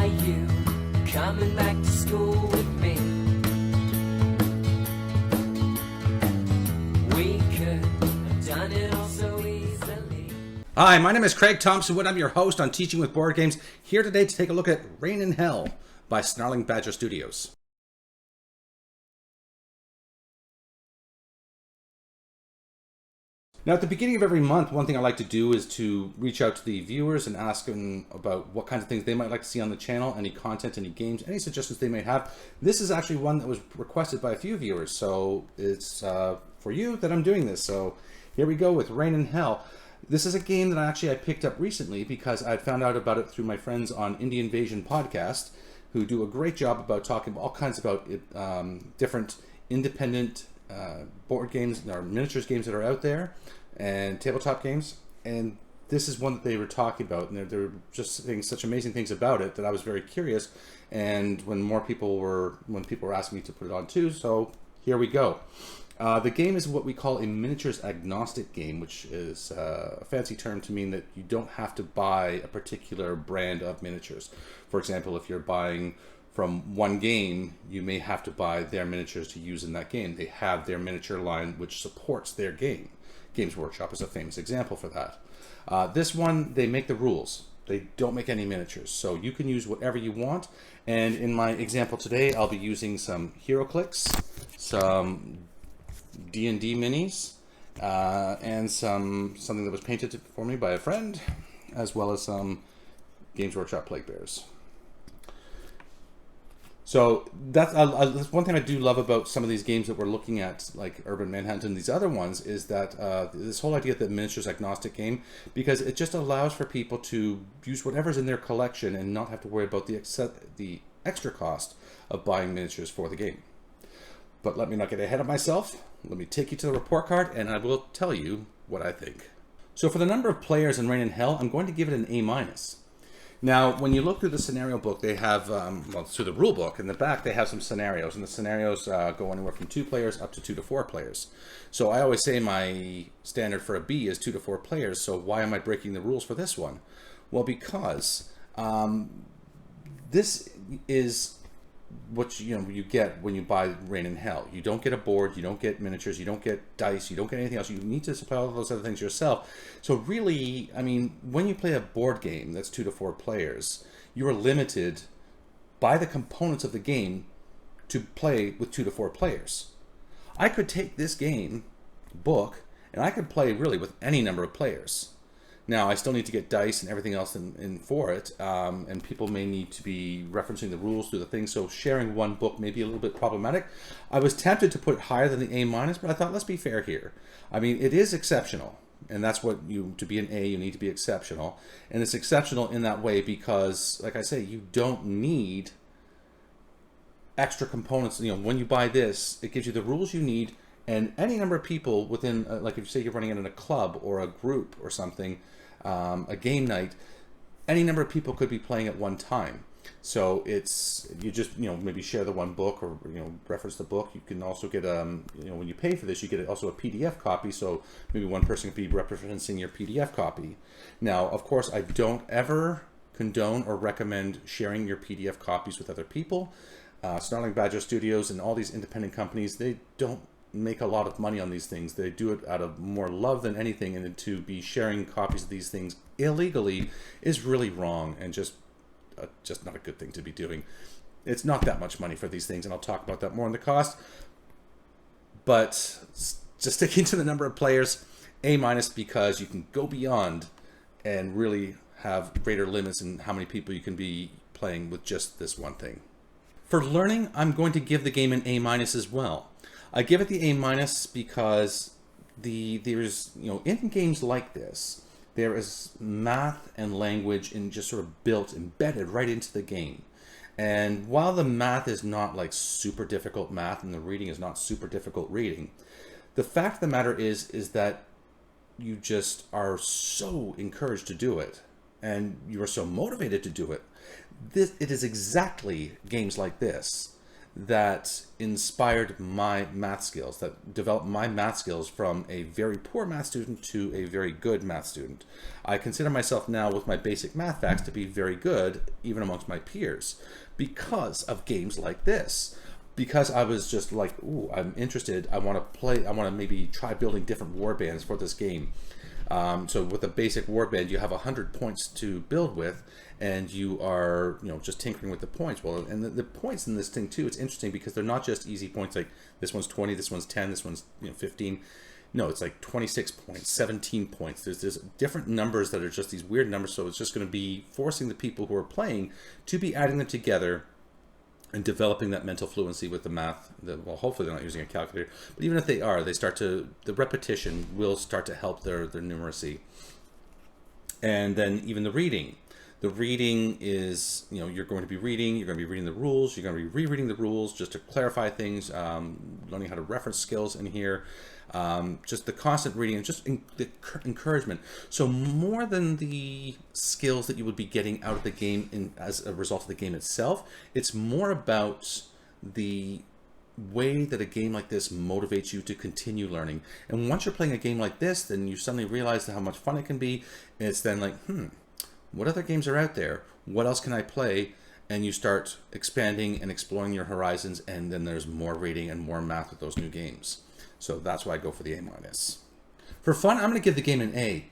Are you coming back to school with me? We could have done it all so easily. Hi, my name is Craig Thompson-Wood. I'm your host on Teaching with Board Games, here today to take a look at Rain in Hell by Snarling Badger Studios. Now, at the beginning of every month, one thing I like to do is to reach out to the viewers and ask them about what kinds of things they might like to see on the channel, any content, any games, any suggestions they may have. This is actually one that was requested by a few viewers, so it's for you that I'm doing this. So here we go with Rain in Hell. This is a game that I picked up recently because I'd found out about it through my friends on Indie Invasion podcast, who do a great job about talking all kinds about different independent board games or miniatures games that are out there and tabletop games, and this is one that they were talking about, and they're just saying such amazing things about it that I was very curious. And when people were asking me to put it on too, so here we go. The game is what we call a miniatures agnostic game, which is a fancy term to mean that you don't have to buy a particular brand of miniatures. For example, if you're buying from one game, you may have to buy their miniatures to use in that game. They have their miniature line which supports their game. Games Workshop is a famous example for that. This one, they make the rules. They don't make any miniatures, so you can use whatever you want. And in my example today, I'll be using some HeroClix, some D&D minis, and something that was painted for me by a friend, as well as some Games Workshop Plague Bears. So that's one thing I do love about some of these games that we're looking at, like Urban Manhunt and these other ones, is that this whole idea of the miniatures agnostic game, because it just allows for people to use whatever's in their collection and not have to worry about the extra cost of buying miniatures for the game. But let me not get ahead of myself. Let me take you to the report card, and I will tell you what I think. So for the number of players in Rain in Hell, I'm going to give it an A-. Now, when you look through the scenario book, they have, through the rule book, in the back, they have some scenarios, and the scenarios go anywhere from 2 players up to 2 to 4 players. So I always say my standard for a B is 2 to 4 players, so why am I breaking the rules for this one? Well, because this is what you get when you buy Rain in Hell. You don't get a board, you don't get miniatures, you don't get dice, you don't get anything else. You need to supply all those other things yourself. So really, I mean, when you play a board game that's 2 to 4 players, you are limited by the components of the game to play with 2 to 4 players. I could take this game book and I could play really with any number of players. Now, I still need to get dice and everything else in for it, and people may need to be referencing the rules through the thing, so sharing one book may be a little bit problematic. I was tempted to put it higher than the A-, but I thought, let's be fair here. I mean, it is exceptional, and that's what to be an A, you need to be exceptional. And it's exceptional in that way because, like I say, you don't need extra components. When you buy this, it gives you the rules you need, and any number of people within, like if you say you're running it in a club or a group or something, a game night, any number of people could be playing at one time. So you just maybe share the one book or reference the book. You can also get when you pay for this, you get also a PDF copy. So maybe one person could be referencing your PDF copy. Now, of course, I don't ever condone or recommend sharing your PDF copies with other people. Snarling Badger Studios and all these independent companies, they don't make a lot of money on these things. They do it out of more love than anything, and to be sharing copies of these things illegally is really wrong and just not a good thing to be doing. It's not that much money for these things, and I'll talk about that more in the cost. But just sticking to the number of players, A-, because you can go beyond and really have greater limits in how many people you can be playing with just this one thing. For learning, I'm going to give the game an A- as well. I give it the A- because there's in games like this, there is math and language just sort of embedded right into the game. And while the math is not like super difficult math and the reading is not super difficult reading, the fact of the matter is that you just are so encouraged to do it, and you are so motivated to do it. It is exactly games like this that inspired my math skills, that developed my math skills from a very poor math student to a very good math student. I consider myself now, with my basic math facts, to be very good, even amongst my peers, because of games like this. Because I was just like, ooh, I'm interested, I want to play, I want to maybe try building different war bands for this game. So with a basic warband, you have 100 points to build with, and you are, just tinkering with the points. Well, and the points in this thing too, it's interesting because they're not just easy points like this one's 20, this one's 10, this one's 15. No, it's like 26 points, 17 points. There's different numbers that are just these weird numbers. So it's just going to be forcing the people who are playing to be adding them together and developing that mental fluency with the math. Well, hopefully they're not using a calculator, but even if they are, the repetition will start to help their numeracy. And then even the reading. The reading is, you're going to be reading the rules, you're going to be rereading the rules just to clarify things, learning how to reference skills in here, just the constant reading and just the encouragement. So more than the skills that you would be getting out of the game as a result of the game itself, it's more about the way that a game like this motivates you to continue learning. And once you're playing a game like this, then you suddenly realize how much fun it can be. And it's then like, what other games are out there? What else can I play? And you start expanding and exploring your horizons, and then there's more reading and more math with those new games. So that's why I go for the A-. For fun, I'm going to give the game an A.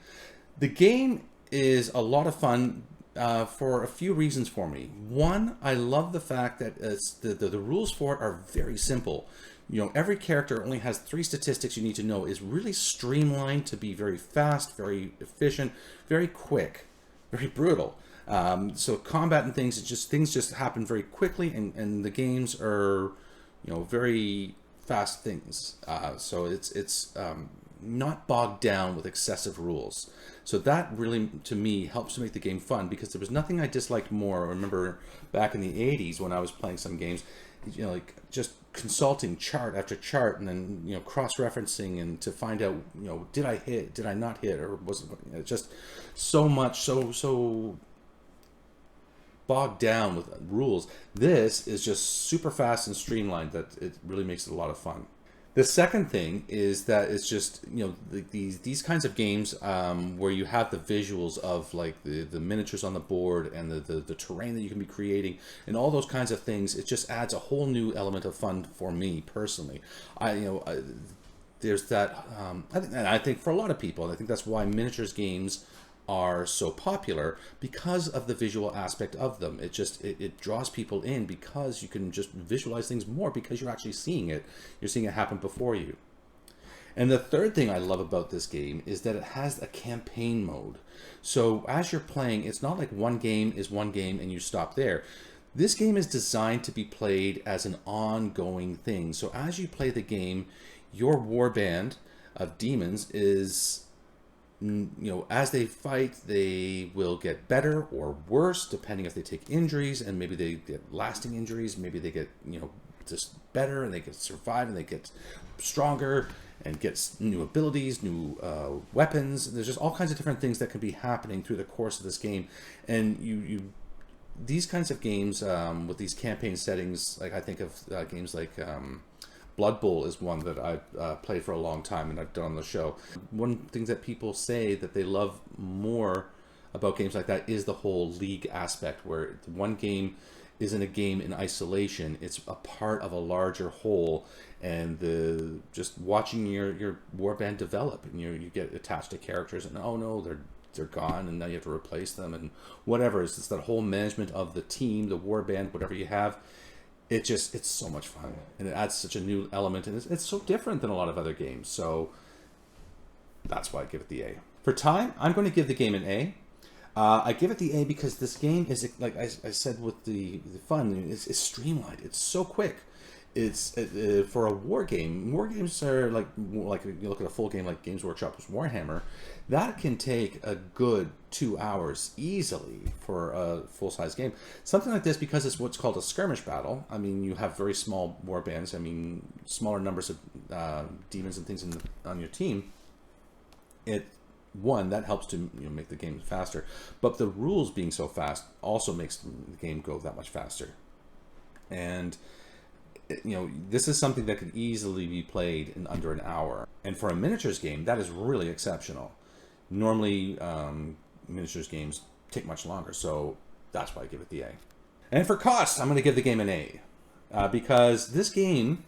The game is a lot of fun for a few reasons for me. One, I love the fact that the rules for it are very simple. Every character only has 3 statistics you need to know. Is really streamlined to be very fast, very efficient, very quick, very brutal. So combat and things just happen very quickly, and the games are, very fast things. So it's not bogged down with excessive rules. So that really, to me, helps to make the game fun, because there was nothing I disliked more. I remember back in the 80s when I was playing some games, like just consulting chart after chart, and then cross-referencing and to find out did I hit, did I not hit, or was it just so much so bogged down with rules. This is just super fast and streamlined that it really makes it a lot of fun. The second thing is that it's just, these kinds of games where you have the visuals of like the miniatures on the board and the terrain that you can be creating and all those kinds of things. It just adds a whole new element of fun for me personally. There's that, I think for a lot of people, I think that's why miniatures games are so popular, because of the visual aspect of them. It draws people in because you can just visualize things more, because you're actually seeing it. You're seeing it happen before you. And the third thing I love about this game is that it has a campaign mode. So as you're playing, it's not like one game is one game and you stop there. This game is designed to be played as an ongoing thing. So as you play the game, your warband of demons is, as they fight, they will get better or worse depending if they take injuries, and maybe they get lasting injuries, maybe they get just better and they get survive and they get stronger and get new abilities, new weapons. There's just all kinds of different things that can be happening through the course of this game. And these kinds of games with these campaign settings, like I think of games like Blood Bowl is one that I've played for a long time and I've done on the show. One thing that people say that they love more about games like that is the whole league aspect, where one game isn't a game in isolation, it's a part of a larger whole, and just watching your warband develop, and you get attached to characters, and oh no, they're gone, and now you have to replace them, and whatever. It's just that whole management of the team, the warband, whatever you have. It's so much fun, and it adds such a new element, and it's so different than a lot of other games. So that's why I give it the A. For time, I'm going to give the game an A. I give it the A because this game is, like I said with the fun, it's streamlined. It's so quick. It's for a war game. War games are like you look at a full game like Games Workshop's Warhammer. That can take a good 2 hours easily for a full-size game. Something like this, because it's what's called a skirmish battle. I mean, you have very small war bands. I mean, smaller numbers of demons and things on your team. That helps to make the game faster. But the rules being so fast also makes the game go that much faster. And this is something that could easily be played in under an hour. And for a miniatures game, that is really exceptional. Normally, miniatures games take much longer, so that's why I give it the A. And for cost, I'm going to give the game an A. Because this game,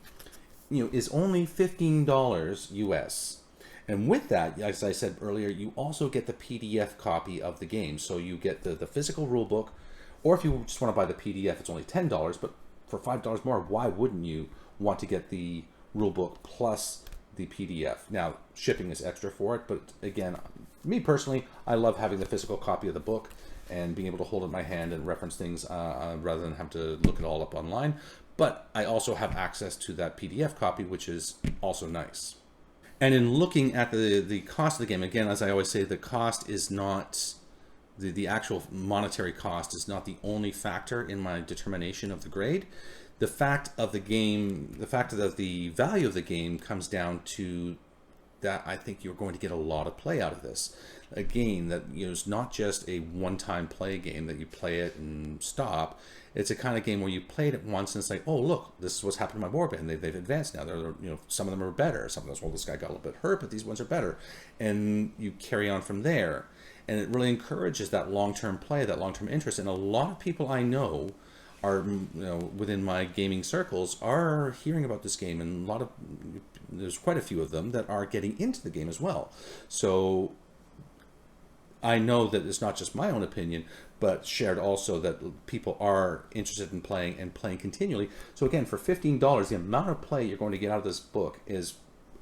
is only $15 US. And with that, as I said earlier, you also get the PDF copy of the game. So you get the physical rule book, or if you just want to buy the PDF, it's only $10, but for $5 more, why wouldn't you want to get the rule book plus the PDF? Now, shipping is extra for it, but again, me personally, I love having the physical copy of the book and being able to hold it in my hand and reference things rather than have to look it all up online. But I also have access to that PDF copy, which is also nice. And in looking at the cost of the game, again, as I always say, the cost is not, the actual monetary cost is not the only factor in my determination of the grade. The fact of the game, the fact that the value of the game comes down to that I think you're going to get a lot of play out of this. A game that is not just a one-time play game that you play it and stop. It's a kind of game where you played it once and it's like, oh look, this is what's happened to my warband. They've advanced now. They're some of them are better. Some of those, well, this guy got a little bit hurt, but these ones are better, and you carry on from there. And it really encourages that long-term play, that long-term interest. And a lot of people I know are, within my gaming circles, are hearing about this game, and there's quite a few of them that are getting into the game as well. So I know that it's not just my own opinion, but shared also that people are interested in playing and playing continually. So again, for $15, the amount of play you're going to get out of this book is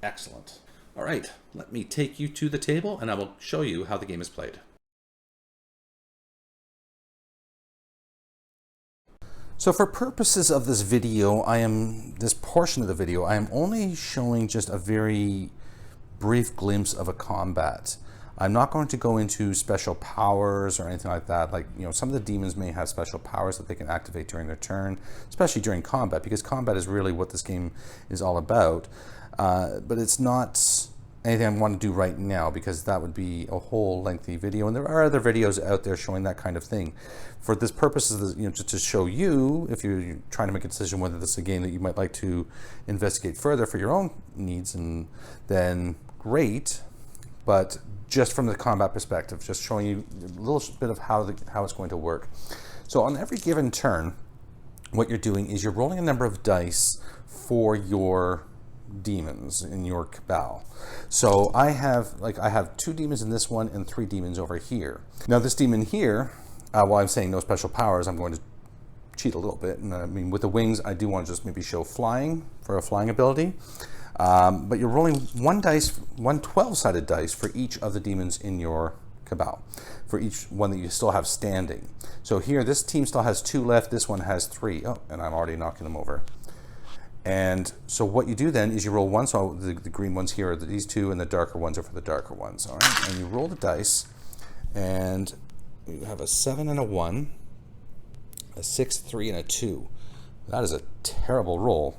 excellent. All right, let me take you to the table and I will show you how the game is played. So for purposes of this video, this portion of the video, I am only showing just a very brief glimpse of a combat. I'm not going to go into special powers or anything like that. Like, some of the demons may have special powers that they can activate during their turn, especially during combat, because combat is really what this game is all about. But it's not anything I want to do right now, because that would be a whole lengthy video, and there are other videos out there showing that kind of thing. For this purpose, just to show you, if you're trying to make a decision whether this is a game that you might like to investigate further for your own needs, and then great. But just from the combat perspective, just showing you a little bit of how it's going to work. So on every given turn, what you're doing is you're rolling a number of dice for your demons in your cabal. So I have 2 demons in this one and 3 demons over here. Now this demon here, while I'm saying no special powers, I'm going to cheat a little bit. And I mean, with the wings, I do want to just maybe show flying for a flying ability. But you're rolling one 12-sided dice for each of the demons in your cabal, for each one that you still have standing. So here, this team still has 2 left, this one has 3. Oh, and I'm already knocking them over. And so what you do then is you roll one, so the green ones here are these 2, and the darker ones are for the darker ones, all right? And you roll the dice, and you have a 7 and a 1, a 6, 3, and a 2. That is a terrible roll.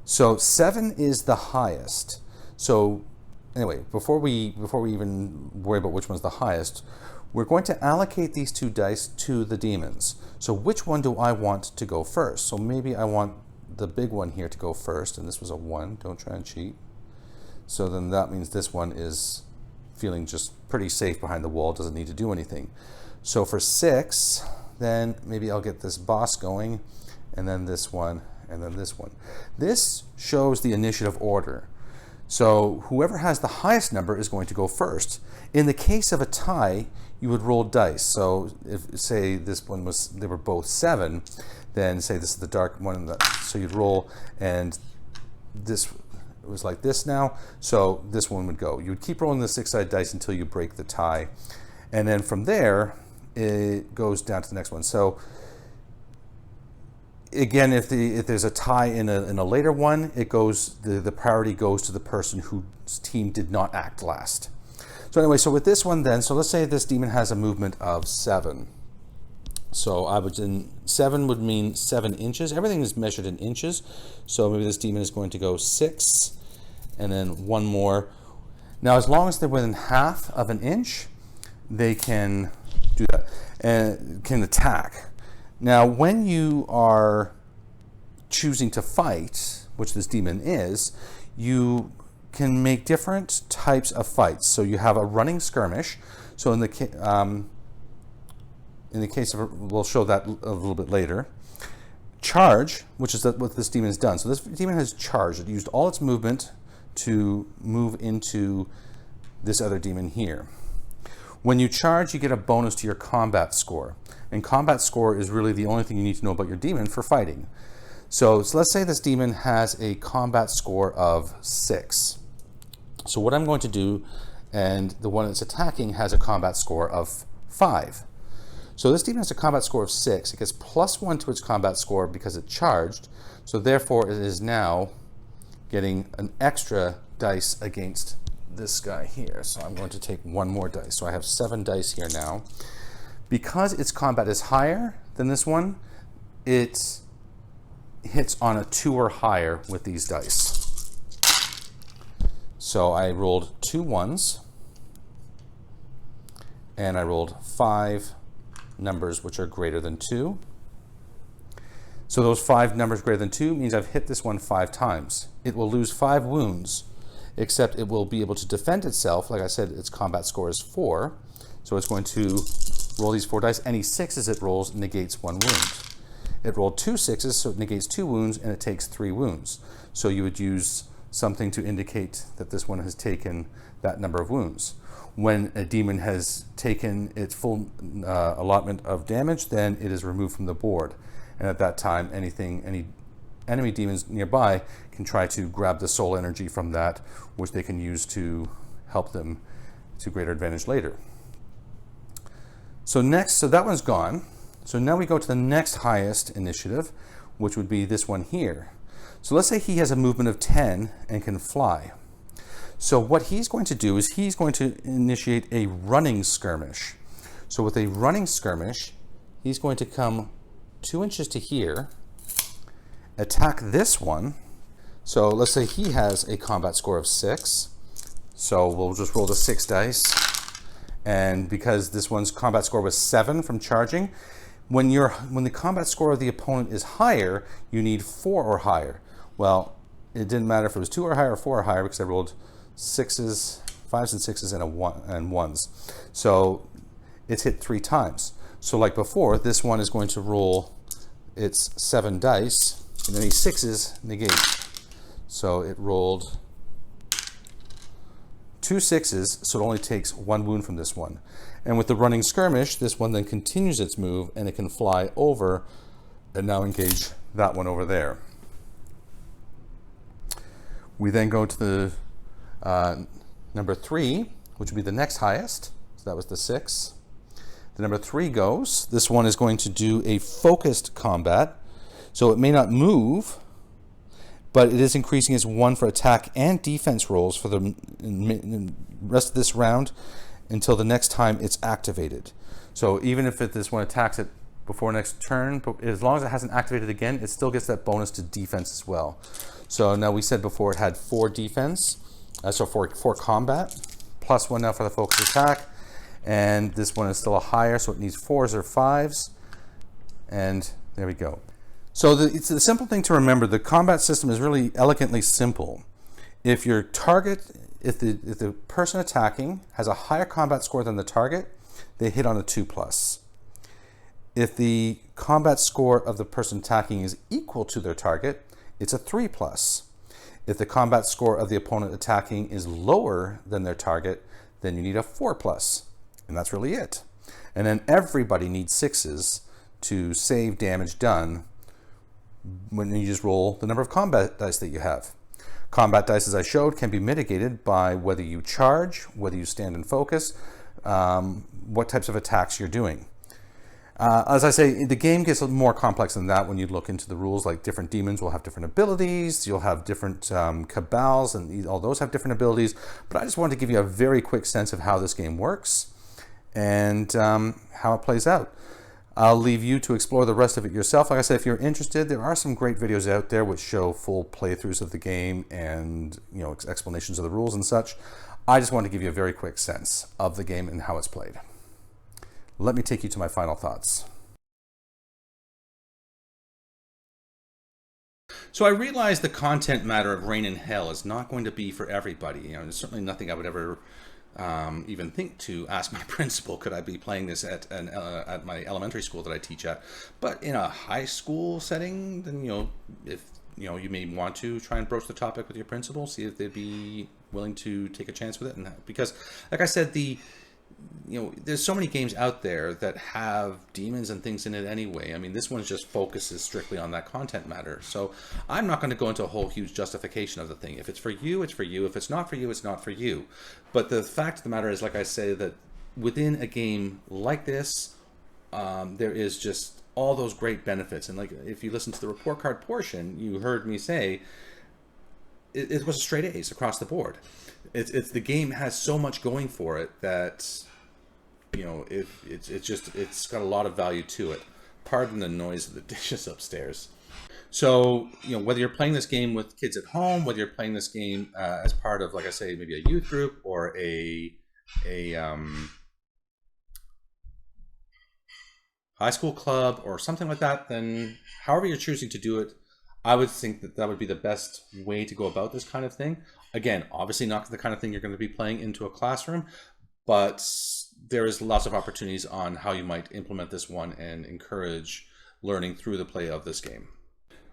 So 7 is the highest. So anyway, before we even worry about which one's the highest, we're going to allocate these 2 dice to the demons. So which one do I want to go first? So maybe I want the big one here to go first, and this was a 1. Don't try and cheat. So then that means this one is feeling just pretty safe behind the wall, doesn't need to do anything. So for 6, then maybe I'll get this boss going, and then this one, and then this one. This shows the initiative order. So whoever has the highest number is going to go first. In the case of a tie, you would roll dice. So if, say, this one they were both 7, then say this is the dark one, so you'd roll, and this was like this now, so this one would go. You would keep rolling the 6-sided dice until you break the tie, and then from there, it goes down to the next one. So again, if there's a tie in a later one, it goes, the priority goes to the person whose team did not act last. So anyway, so with this one then, so let's say this demon has a movement of 7. So 7 would mean 7 inches. Everything is measured in inches. So maybe this demon is going to go 6, and then 1 more. Now, as long as they're within half of an inch, they can do that and can attack. Now, when you are choosing to fight, which this demon is, you can make different types of fights. So you have a running skirmish. So in the case of, we'll show that a little bit later. Charge, which is what this demon has done. So this demon has charged. It used all its movement to move into this other demon here. When you charge, you get a bonus to your combat score. And combat score is really the only thing you need to know about your demon for fighting. So let's say this demon has a combat score of 6. So what I'm going to do, and the one that's attacking has a combat score of 5. So this demon has a combat score of 6. It gets +1 to its combat score because it charged. So therefore it is now getting an extra dice against this guy here. So I'm going to take one more dice. So I have 7 dice here now. Because its combat is higher than this one, it hits on a 2 or higher with these dice. So I rolled 2 1s, and I rolled 5 numbers which are greater than 2. So those 5 numbers greater than 2 means I've hit this one 5 times. It will lose 5 wounds, except it will be able to defend itself. Like I said, its combat score is 4. So it's going to roll these 4 dice. Any 6s it rolls negates 1 wound. It rolled 2 6s, so it negates 2 wounds, and it takes 3 wounds. So you would use something to indicate that this one has taken that number of wounds. When a demon has taken its full allotment of damage, then it is removed from the board. And at that time, any enemy demons nearby can try to grab the soul energy from that, which they can use to help them to greater advantage later. So that one's gone. So now we go to the next highest initiative, which would be this one here. So let's say he has a movement of 10 and can fly. So what he's going to do is he's going to initiate a running skirmish. So with a running skirmish, he's going to come 2 inches to here, attack this one. So let's say he has a combat score of 6. So we'll just roll the 6 dice. And because this one's combat score was 7 from charging, when the combat score of the opponent is higher, you need 4 or higher. Well, it didn't matter if it was 2 or higher or 4 or higher because I rolled 6s, 5s and 6s and 1s. So it's hit 3 times. So like before, this one is going to roll its 7 dice, and any 6s negate. So it rolled 2 6s, so it only takes 1 wound from this one. And with the running skirmish, this one then continues its move, and it can fly over and now engage that one over there. We then go to the number 3, which would be the next highest. So that was the 6. The number 3 goes. This one is going to do a focused combat. So it may not move, but it is increasing its 1 for attack and defense rolls for the rest of this round until the next time it's activated. So even if this one attacks it before next turn, but as long as it hasn't activated again, it still gets that bonus to defense as well. So now we said before it had 4 defense, so 4 combat, plus 1 now for the focus attack, and this one is still a higher, so it needs 4s or 5s, and there we go. So it's a simple thing to remember. The combat system is really elegantly simple. If your target, if the person attacking has a higher combat score than the target, they hit on a 2+. If the combat score of the person attacking is equal to their target, it's a 3+. If the combat score of the opponent attacking is lower than their target, then you need a 4+. And that's really it. And then everybody needs 6s to save damage done when you just roll the number of combat dice that you have. Combat dice, as I showed, can be mitigated by whether you charge, whether you stand and focus, what types of attacks you're doing. As I say, the game gets more complex than that when you look into the rules. Like different demons will have different abilities, you'll have different cabals, and all those have different abilities. But I just wanted to give you a very quick sense of how this game works and how it plays out. I'll leave you to explore the rest of it yourself. Like I said, if you're interested, there are some great videos out there which show full playthroughs of the game and explanations of the rules and such. I just wanted to give you a very quick sense of the game and how it's played. Let me take you to my final thoughts. So I realize the content matter of Rain in Hell is not going to be for everybody. You know, there's certainly nothing I would ever even think to ask my principal, could I be playing this at at my elementary school that I teach at? But in a high school setting, then, you know, if you may want to try and broach the topic with your principal, see if they'd be willing to take a chance with it. And because, like I said, there's so many games out there that have demons and things in it anyway. I mean, this one just focuses strictly on that content matter. So I'm not going to go into a whole huge justification of the thing. If it's for you, it's for you. If it's not for you, it's not for you. But the fact of the matter is, like I say, that within a game like this, there is just all those great benefits. And like, if you listen to the report card portion, you heard me say it was straight A's across the board. It's the game has so much going for it that, you know, it's got a lot of value to it. Pardon the noise of the dishes upstairs. So, you know, whether you're playing this game with kids at home, whether you're playing this game as part of, like I say, maybe a youth group or a high school club or something like that, then however you're choosing to do it, I would think that that would be the best way to go about this kind of thing. Again, obviously not the kind of thing you're going to be playing into a classroom, but there is lots of opportunities on how you might implement this one and encourage learning through the play of this game.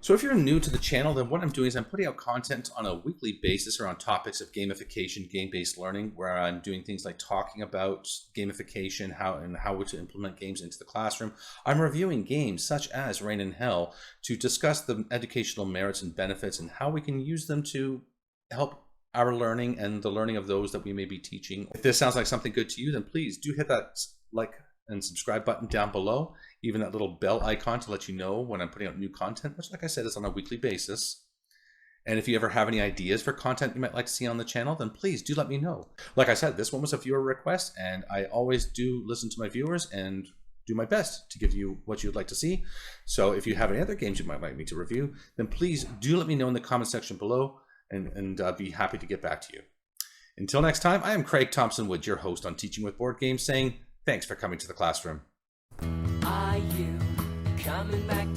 So if you're new to the channel, then what I'm doing is I'm putting out content on a weekly basis around topics of gamification, game-based learning, where I'm doing things like talking about gamification, how to implement games into the classroom. I'm reviewing games such as Rain in Hell to discuss the educational merits and benefits and how we can use them to help our learning and the learning of those that we may be teaching. If this sounds like something good to you, then please do hit that like and subscribe button down below, even that little bell icon to let you know when I'm putting out new content, which, like I said, is on a weekly basis. And if you ever have any ideas for content you might like to see on the channel, then please do let me know. Like I said, this one was a viewer request, and I always do listen to my viewers and do my best to give you what you'd like to see. So if you have any other games you might like me to review, then please do let me know in the comment section below, and I'll be happy to get back to you. Until next time, I am Craig Thompson Wood, your host on Teaching with Board Games, saying thanks for coming to the classroom. Are you coming back